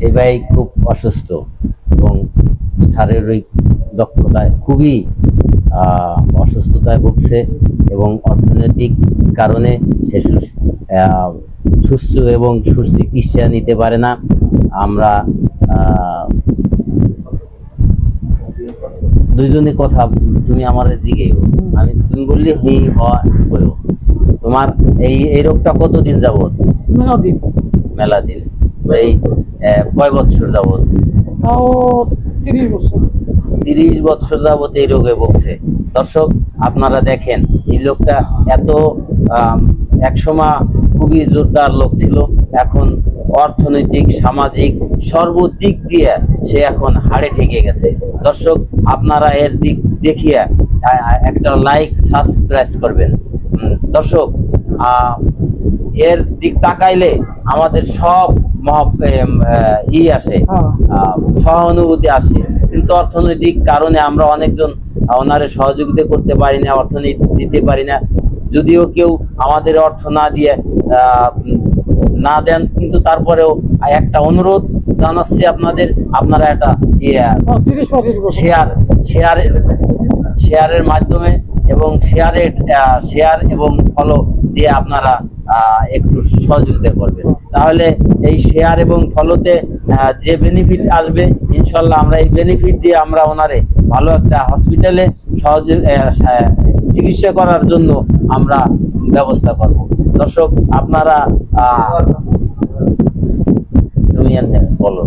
এই ভাই খুব অসুস্থ এবং শারীরিক দক্ষতায় খুবই অসুস্থতায় ভুগছে এবং অর্থনৈতিক কারণে সে সুস্থ এবং সুচিকিৎসা নিতে পারে না। আমরা দুইজনে কথা, তুমি আমার জিগেও, আমি তুমি বললি হি হয় তোমার এই রোগটা কতদিন যাবত? মেলা দিন। এই কয় বছর যাবত? 30 বছর যাবত এই রোগে ভুগছে। দর্শক আপনারা দেখেন, এই লোকটা এত একসময় খুবই জোরদার লোক ছিল, এখন অর্থনৈতিক সামাজিক সর্বদিক দিয়ে সে এখন হাড়ে ঠেকে গেছে। দর্শক আপনারা এর দিক দেখিয়া একটা লাইক সাবস্ক্রাইব করবেন। দর্শক এর দিক তাকাইলে আমাদের সব আসে, সহানুভূতি আসে, কিন্তু অর্থনৈতিক কারণে আমরা অনেকজন ওনারে সহযোগিতা করতে পারি না, অর্থনীতি দিতে পারি না। যদিও কেউ আমাদের অর্থ না দিয়ে না দেন, কিন্তু তারপরেও একটা অনুরোধ জানাচ্ছি আপনারা একটা শেয়ারের মাধ্যমে এবং শেয়ার এবং ফলো দিয়ে আপনারা একটু সহযোগিতা করবেন। তাহলে এই শেয়ার এবং ফলোতে যে বেনিফিট আসবে, ইনশাল্লাহ আমরা এই বেনিফিট দিয়ে আমরা ওনারে ভালো একটা হসপিটালে চিকিৎসা করার জন্য আমরা ব্যবস্থা করব। দর্শক আপনারা তুমি বলো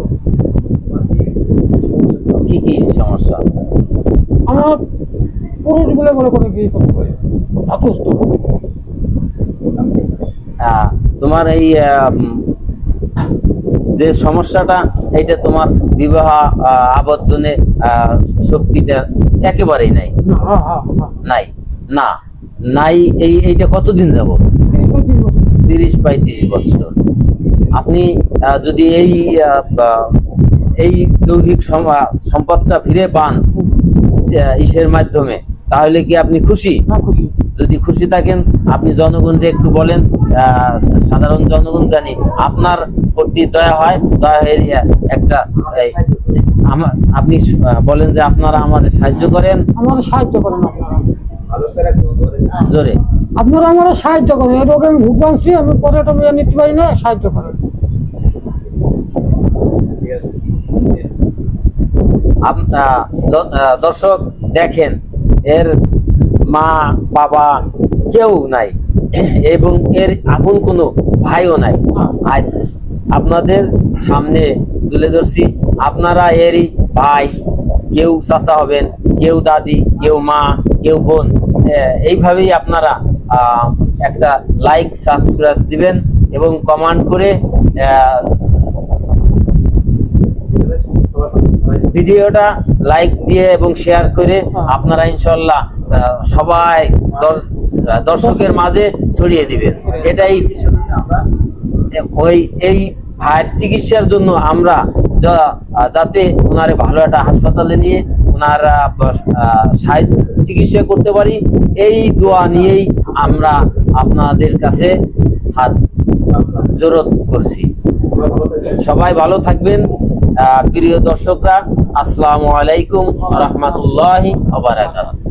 কি কি সমস্যা? আমার পুরুষ বলে মনে করে কি তোমার এই যে সমস্যাটা, এইটা তোমার বিবাহ আবদ্ধনে শক্তিটা একেবারেই নাই নাই না নাই এইটা কতদিন যাব? 30-35 বছর। আপনি যদি এই দৈহিক সম্পদটা ফিরে পান ইসের মাধ্যমে, তাহলে কি আপনি খুশি? যদি খুশি থাকেন, আপনি জনগণকে একটু বলেন, সাধারণ জনগণ জানি আপনার প্রতি দয়া হয়, দয়া একটা আপনি বলেন যে আপনারা আমাদের সাহায্য করেন। জোরে আপনারা আমার সাহায্য করেন, এই রোগে আমি ভুগবানছি, আমি পর্যটন নিতে পারি না, সাহায্য করেন। দর্শক দেখেন, এর মা বাবা কেউ নাই এবং এর আপন কোনো ভাইও নাই। আজ আপনাদের সামনে তুলে ধরছি, আপনারা এরই ভাই, কেউ চাচা হবেন, কেউ দাদি, কেউ মা, কেউ বোন। এইভাবেই আপনারা একটা লাইক সাবস্ক্রাইব দিবেন এবং কমেন্ট করে ভিডিওটা লাইক দিয়ে এবং শেয়ার করে আপনারা ইনশাল্লাহ সবাই দর্শকের মাঝে ছড়িয়ে দিবেন। এটাই এই ভাইয়ের চিকিৎসার জন্য আমরা যাতে ওনারে ভালো একটা হাসপাতালে নিয়ে ওনারা চিকিৎসা করতে পারি, এই দোয়া নিয়েই আমরা আপনাদের কাছে হাত জোরত করছি। সবাই ভালো থাকবেন প্রিয় দর্শকরা। আসসালামু আলাইকুম ওয়া রাহমাতুল্লাহি ওয়া বারাকাতুহু।